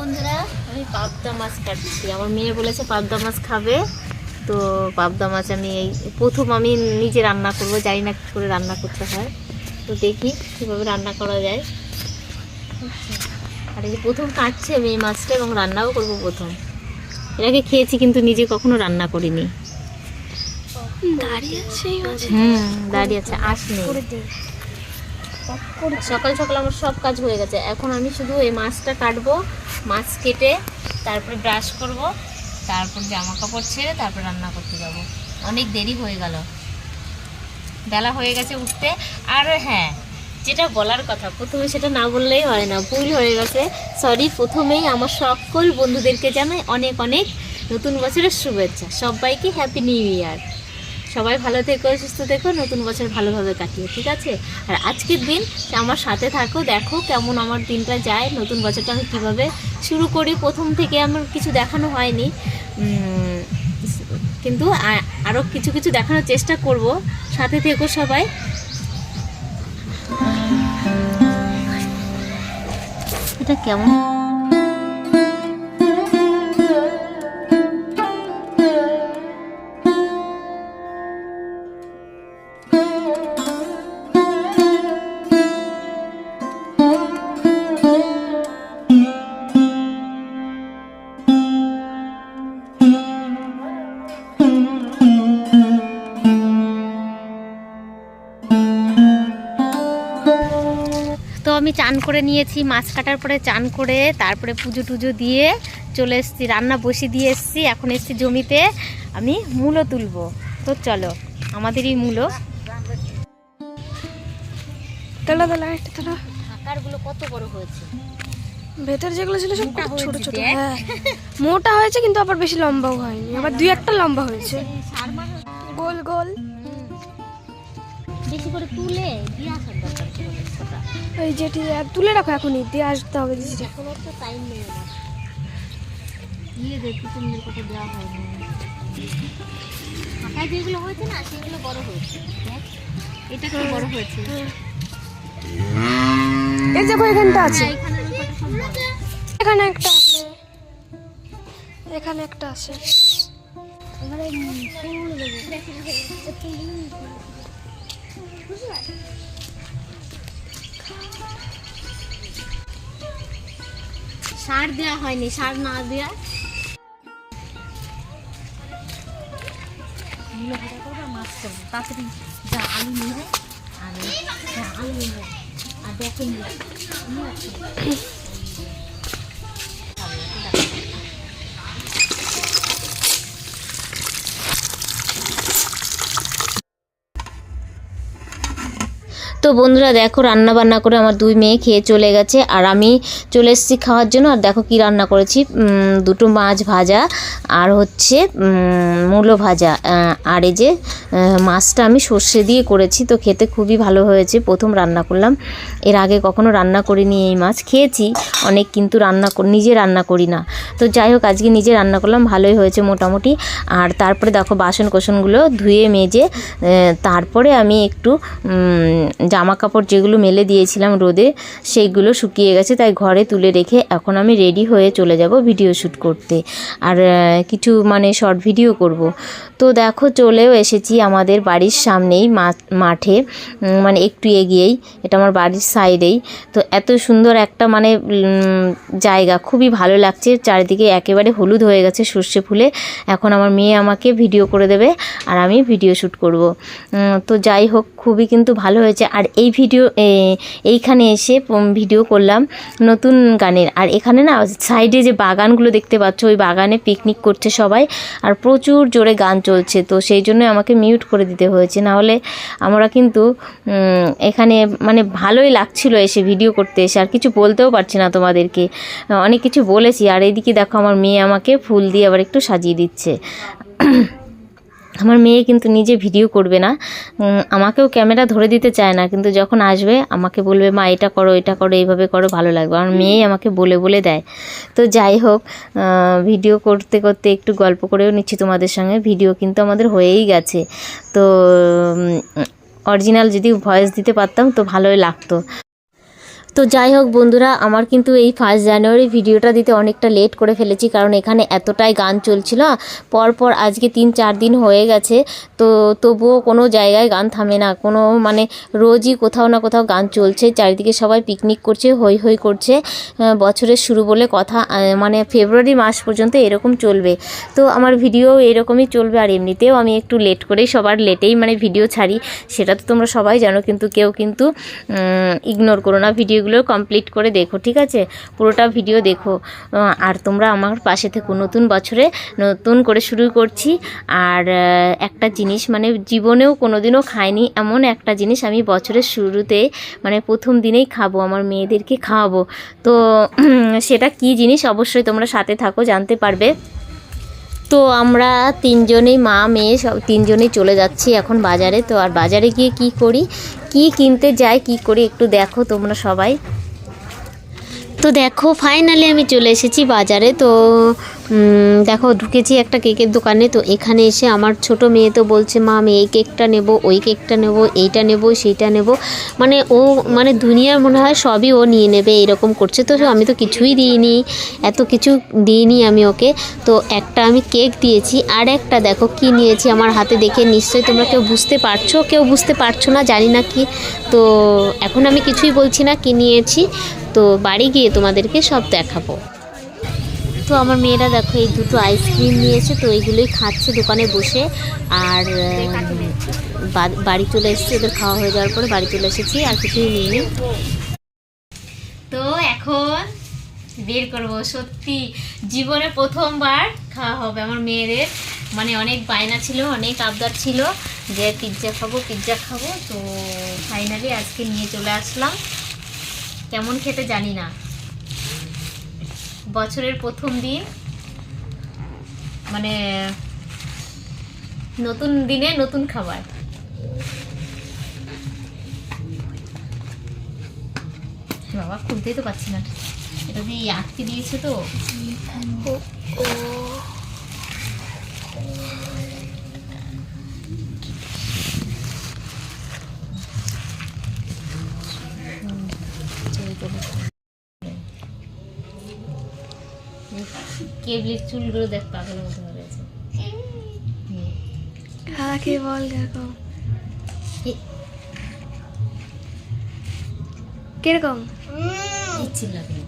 বন্ধুরা আমি পাবদা মাছ কাটছি। আমার মেয়ে বলেছে পাবদা মাছ খাবে, তো পাবদা মাছ আমি এই প্রথম আমি নিজে রান্না করব, জানি না কী করে রান্না করতে হয়, তো দেখি কীভাবে রান্না করা যায়। আর এই প্রথম কাটছি আমি এই মাছটা এবং রান্নাও করবো প্রথম। এর আগে খেয়েছি কিন্তু নিজে কখনো রান্না করিনি। দাঁড়িয়ে আছে আসেনি। সকাল সকাল আমার সব কাজ হয়ে গেছে, এখন আমি শুধু এই মাছটা কাটবো, মাছ কেটে তারপরে ব্রাশ করব, তারপর জামা কাপড় ছেড়ে তারপর রান্না করতে যাব। অনেক দেরি হয়ে গেল, বেলা হয়ে গেছে উঠতে। আর হ্যাঁ, যেটা বলার কথা প্রথমে সেটা না বললেই হয় না, ভুল হয়ে গেছে, সরি। প্রথমেই আমার সকল বন্ধুদেরকে জানাই অনেক অনেক নতুন বছরের শুভেচ্ছা। সবাইকে হ্যাপি নিউ ইয়ার। সবাই ভালো থেকো, সুস্থ থেকো, নতুন বছর ভালোভাবে কাটিয়ে, ঠিক আছে? আর আজকের দিন আমার সাথে থাকো, দেখো কেমন আমার দিনটা যায়, নতুন বছরটা আমি কীভাবে শুরু করি। প্রথম থেকে আমার কিছু দেখানো হয়নি, কিন্তু আরও কিছু কিছু দেখানোর চেষ্টা করব। সাথে থেকো সবাই। এটা কেমন আমি চান করে নিয়েছি, মাছ কাটার পরে চান করে তারপরে পুজো টুজো দিয়ে চলে এসেছি, রান্না বসিয়ে দিয়ে এসেছি। এখন এসেছি জমিতে, আমি মূলো তুলবো। তো চলো, আমাদেরই মূলো। আকারগুলো কত বড় হয়েছে, ভেতর যেগুলো ছিল সব ছোট ছোট। হ্যাঁ, মোটা হয়েছে কিন্তু আবার বেশি লম্বাও হয়নি, আবার দুই একটা লম্বা হয়েছে, গোল গোল। বেশি করে তুলে দিয়ে আসার দরকার। এই যেটি তুলে রাখো, এখনই দিয়ে আসতে হবে। এখন তো টাইম নেই আমার, দিয়ে দেখি তুমি কত দেওয়া হয়নি। ফাঁকায় যেগুলো হয়েছে না সেগুলো বড় হয়েছে, এটা কি বড় হয়েছে। এই দেখো এখানটা আছে, এখানে একটা আছে, এখানে একটা আছে। সার দেওয়া হয়নি, সার না দেওয়া মূলো ভাজা করবো, মাছ করবো তাড়াতাড়ি। যা আলু নিয়ে আর আলু নিয়ে আর দেখে নিয়ে তো বন্ধুরা দেখো, রান্না বান্না করে আমার দুই মেয়ে খেয়ে চলে গেছে, আর আমি চলে এসেছি খাওয়ার জন্য। আর দেখো কি রান্না করেছি, দুটো মাছ ভাজা আর হচ্ছে মূলো ভাজা। আর এই যে মাছটা আমি সর্ষে দিয়ে করেছি, তো খেতে খুবই ভালো হয়েছে। প্রথম রান্না করলাম, এর আগে কখনো রান্না করিনি এই মাছ। খেয়েছি অনেক, কিন্তু নিজে রান্না করি না। তো যাই হোক, আজকে নিজে রান্না করলাম, ভালোই হয়েছে মোটামুটি। আর তারপরে দেখো বাসন কোসনগুলো ধুয়ে মেজে তারপরে আমি একটু জামা কাপড় যেগুলো মেলে দিয়েছিলাম রোদে, সেইগুলো শুকিয়ে গেছে, তাই ঘরে তুলে রেখে এখন আমি রেডি হয়ে চলে যাব ভিডিও শ্যুট করতে। আর কিছু শর্ট ভিডিও করব। তো দেখো চলেও এসেছি আমাদের বাড়ির সামনেই মাঠে, একটু এগিয়েই, এটা আমার বাড়ির সাইডেই। তো এত সুন্দর একটা জায়গা, খুবই ভালো লাগছে। চারিদিকে একেবারে হলুদ হয়ে গেছে সর্ষে ফুলে। এখন আমার মেয়ে আমাকে ভিডিও করে দেবে আর আমি ভিডিও শ্যুট করব। তো যাই হোক, খুবই কিন্তু ভালো হয়েছে। আর এইখানে এসে ভিডিও করলাম নতুন গানের। আর এখানে না সাইডে যে বাগানগুলো দেখতে পাচ্ছ, ওই বাগানে পিকনিক করছে সবাই, আর প্রচুর জোরে গান চলছে। তো সেই জন্য আমাকে মিউট করে দিতে হয়েছে, নাহলে আমরা কিন্তু এখানে ভালোই লাগছিল এসে ভিডিও করতে এসে, আর কিছু বলতেও পারছি না তোমাদেরকে, অনেক কিছু বলেছি। আর এইদিকে দেখো আমার মেয়ে আমাকে ফুল দিয়ে আবার একটু সাজিয়ে দিচ্ছে। আমার মেয়ে কিন্তু নিজে ভিডিও করবে না, আমাকেও ক্যামেরা ধরে দিতে চায় না, কিন্তু যখন আসবে আমাকে বলবে মা এটা করো, এটা করো, এইভাবে করো, ভালো লাগবে। আমার মেয়েই আমাকে বলে বলে দেয়। তো যাই হোক, ভিডিও করতে করতে একটু গল্প করেও নিচ্ছি তোমাদের সঙ্গে। ভিডিও কিন্তু আমাদের হয়েই গেছে। তো অরিজিনাল যদি ভয়েস দিতে পারতাম তো ভালোই লাগতো। তো যাই হোক বন্ধুরা, আমার কিন্তু এই 1 জানুয়ারি ভিডিওটা দিতে অনেকটা লেট করে ফেলেছি, কারণ এখানে এতটাই গান চলছিল পরপর আজকে 3-4 দিন হয়ে গেছে। তো তবুও কোনো জায়গায় গান থামে না, কোনো মানে রোজই কোথাও না কোথাও গান চলছে, চারিদিকে সবাই পিকনিক করছে, হই হই করছে। বছরের শুরু বলে কথা, মানে ফেব্রুয়ারি মাস পর্যন্ত এরকম চলবে। তো আমার ভিডিও এরকমই চলবে, আর এমনিতেও আমি একটু লেট করেই, সবার লেটেই মানে ভিডিও ছাড়ি, সেটা তো তোমরা সবাই জানো, কিন্তু কেউ কিন্তু ইগনোর করো না, ভিডিওগুলো কমপ্লিট করে দেখো, ঠিক আছে? পুরোটা ভিডিও দেখো, আর তোমরা আমার পাশে থেকো। নতুন বছরে নতুন করে শুরু করছি, আর একটা জিনিস মানে জীবনেও কোনোদিনও খাইনি এমন একটা জিনিস আমি বছরের শুরুতে মানে প্রথম দিনেই খাবো, আমার মেয়েদেরকে খাওয়াবো। তো সেটা কি জিনিস অবশ্যই তোমরা সাথে থাকো, জানতে পারবে। তো আমরা 3 জনেই, মা মেয়ে সব 3 জনেই চলে যাচ্ছি এখন বাজারে। তো আর বাজারে গিয়ে কি করি, কি কিনতে যাই, কি করি একটু দেখো তোমরা সবাই। তো দেখো ফাইনালি আমি চলে এসেছি বাজারে। তো দেখো ঢুকেছি একটা কেকের দোকানে। তো এখানে এসে আমার ছোট মেয়ে তো বলছে, মা আমি এই কেকটা নেব, ওই কেকটা নেব, এইটা নেব, সেইটা নেব, মানে ও মানে দুনিয়ার মনে হয় সবই ও নিয়ে নেবে এরকম করছে। তো আমি তো কিছুই দিইনি, এত কিছু দিইনি আমি ওকে। তো একটা আমি কেক দিয়েছি, আর একটা দেখো কি নিয়েছি আমার হাতে, দেখে নিশ্চয়ই তোমরা কেউ বুঝতে পারছো, কেউ বুঝতে পারছো না, জানি না কি। তো এখন আমি কিছুই বলছি না কি নিয়েছি, তো বাড়ি গিয়ে তোমাদেরকে সব দেখাবো। তো আমার মেয়েরা দেখো এই দুটো আইসক্রিম নিয়েছে, তো এইগুলোই খাচ্ছে দোকানে বসে। আর বাড়ি চলে এসেছি, ওদের খাওয়া হয়ে যাওয়ার পরে বাড়ি চলে এসেছি, আর কিছুই নিইনি। তো এখন বের করবো, সত্যি জীবনে প্রথমবার খাওয়া হবে আমার মেয়েদের, মানে অনেক বায়না ছিল, অনেক আবদার ছিল যে পিৎজা খাবো পিৎজা খাবো। তো ফাইনালি আজকে নিয়ে চলে আসলাম। কেমন খেতে জানি না, বছরের প্রথম দিন, মানে নতুন দিনে নতুন খাবার। বাবা খুলতেই তো পাচ্ছি না, এটা দিয়ে আটকে দিয়েছে তো। কেবলির চুলগুলো দেখ পাগলের মতো হয়ে গেছে। কাকে বল দেখো কিরকম ইচ্ছে লাগে।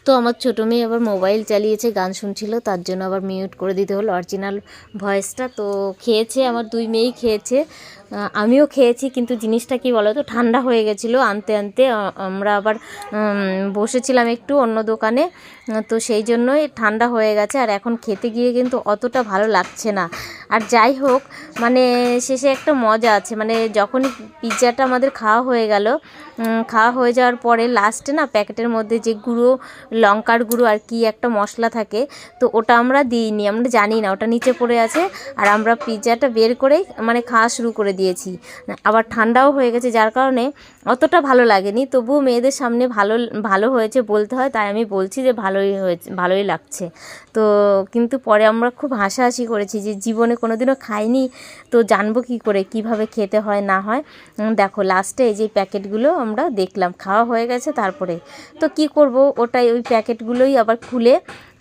তো আমার ছোটো মেয়ে আবার মোবাইল চালিয়েছে, গান শুনছিল, তার জন্য আবার মিউট করে দিতে হলো অরিজিনাল ভয়েসটা। তো খেয়েছে, আমার 2 মেয়েই খেয়েছে, আমিও খেয়েছি, কিন্তু জিনিসটা কি বলো তো, ঠান্ডা হয়ে গেছিলো আনতে আনতে। আমরা আবার বসেছিলাম একটু অন্য দোকানে, তো সেই জন্যই ঠান্ডা হয়ে গেছে, আর এখন খেতে গিয়ে কিন্তু অতটা ভালো লাগছে না। আর যাই হোক, মানে শেষে একটা মজা আছে, মানে যখন পিৎজাটা আমাদের খাওয়া হয়ে গেল, খাওয়া হয়ে যাওয়ার পরে লাস্টে না প্যাকেটের মধ্যে যে গুঁড়ো, লঙ্কার গুঁড়ো আর কি একটা মশলা থাকে, তো ওটা আমরা দিইনি, আমরা জানি না, ওটা নিচে পড়ে আছে। আর আমরা পিৎজাটা বের করেই মানে খাওয়া শুরু করে দিয়েছি, আবার ঠান্ডাও হয়ে গেছে, যার কারণে অতটা ভালো লাগেনি। তবুও মেয়েদের সামনে ভালো হয়েছে বলতে হয়, তাই আমি বলছি যে ভালোই হয়েছে, ভালোই লাগছে। তো কিন্তু পরে আমরা খুব হাসাহাসি করেছি যে জীবনে কোনোদিনও খাইনি, তো জানবো কী করে কীভাবে খেতে হয় না হয়। দেখো লাস্টে এই যে প্যাকেটগুলো আমরা দেখলাম, খাওয়া হয়ে গেছে তারপরে, তো কি করব, ওটাই ওই প্যাকেটগুলোই আবার খুলে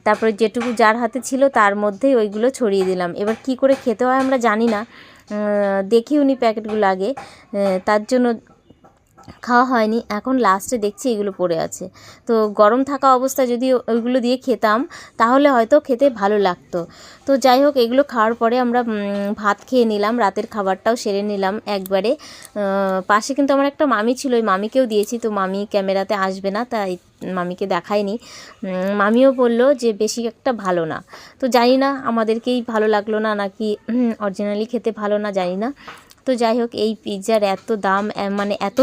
তারপরে যেটুকু যার হাতে ছিল তার মধ্যেই ওইগুলো ছড়িয়ে দিলাম। এবার কি করে খেতে হয় আমরা জানি না, দেখিও নি প্যাকেটগুলো আগে, তার জন্য খাওয়া হয়নি। এখন লাস্টে দেখছি এগুলো পড়ে আছে, তো গরম থাকা অবস্থায় যদি ওইগুলো দিয়ে খেতাম তাহলে হয়তো খেতে ভালো লাগতো। তো যাই হোক, এগুলো খাওয়ার পরে আমরা ভাত খেয়ে নিলাম, রাতের খাবারটাও সেরে নিলাম একবারে। পাশে কিন্তু আমার একটা মামি ছিল, ওই মামিকেও দিয়েছি, তো মামি ক্যামেরাতে আসবে না তাই মামিকে দেখায়নি। মামিও বললো যে বেশি একটা ভালো না, তো জানি না আমাদেরকেই ভালো লাগলো না নাকি অরিজিনালি খেতে ভালো না, জানি না। তো যাই হোক, এই পিৎজার এত দাম, মানে এত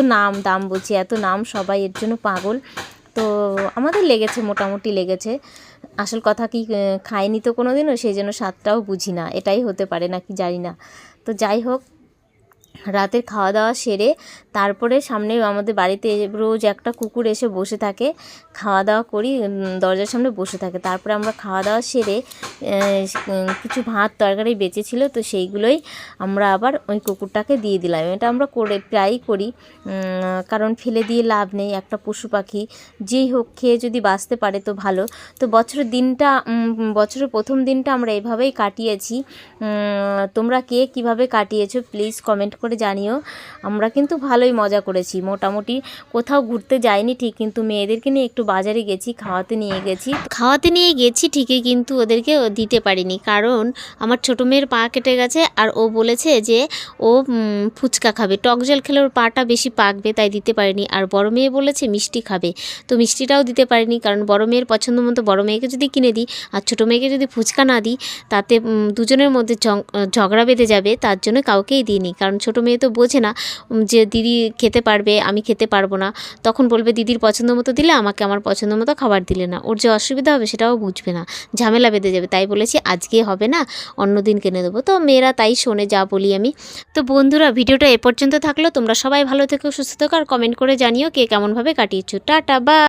দাম বলছি, এত নাম, সবাই এর জন্য পাগল। তো আমাদের লেগেছে, মোটামুটি লেগেছে। আসল কথা কি, খাইনি তো কোনো দিনও, সেই জন্য স্বাদটাও বুঝি না, এটাই হতে পারে নাকি জানি না। তো যাই হোক, রাতের খাওয়া দাওয়া সেরে তারপরে সামনে আমাদের বাড়িতে রোজ একটা কুকুর এসে বসে থাকে, খাওয়া দাওয়া করি, দরজার সামনে বসে থাকে। তারপরে আমরা খাওয়া দাওয়া সেরে কিছু ভাত তরকারি বেঁচেছিল, তো সেইগুলোই আমরা আবার ওই কুকুরটাকে দিয়ে দিলাম। এটা আমরা প্রায়ই করি, কারণ ফেলে দিয়ে লাভ নেই। একটা পশু পাখি যেই হোক খেয়ে যদি বাঁচতে পারে তো ভালো। তো বছরের প্রথম দিনটা আমরা এভাবেই কাটিয়েছি। তোমরা কে কীভাবে কাটিয়েছো প্লিজ কমেন্ট করে জানিও। আমরা কিন্তু ভালোই মজা করেছি, মোটামুটি কোথাও ঘুরতে যাইনি ঠিক, কিন্তু মেয়েদেরকে নিয়ে একটু বাজারে গেছি, খাওয়াতে নিয়ে গেছি ঠিকই, কিন্তু ওদেরকে দিতে পারিনি, কারণ আমার ছোটো মেয়ের পা কেটে গেছে আর ও বলেছে যে ও ফুচকা খাবে, টক জল খেলে ওর পাটা বেশি পাকবে, তাই দিতে পারিনি। আর বড় মেয়ে বলেছে মিষ্টি খাবে, তো মিষ্টিটাও দিতে পারিনি, কারণ বড় মেয়ের পছন্দ মতো বড় মেয়েকে যদি কিনে দিই আর ছোটো মেয়েকে যদি ফুচকা না দিই তাতে দুজনের মধ্যে ঝগড়া বেঁধে যাবে, তার জন্য কাউকেই দিইনি। কারণ ছোটো মেয়ে তো বোঝে না যে দিদি খেতে পারবে আমি খেতে পারবো না, তখন বলবে দিদির পছন্দ মতো দিলে আমাকে আমার পছন্দ মতো খাবার দিলে না, ওর যে অসুবিধা হবে সেটাও বুঝবে না, ঝামেলা বেঁধে যাবে। তাই বলেছি আজকে হবে না, অন্য দিন কিনে দেবো। তো মেয়েরা তাই শোনে যা বলি আমি। তো বন্ধুরা ভিডিওটা এ পর্যন্ত থাকলো, তোমরা সবাই ভালো থেকো, সুস্থ থেকো, আর কমেন্ট করে জানিও কে কেমনভাবে কাটিয়েছো। টাটা, বা।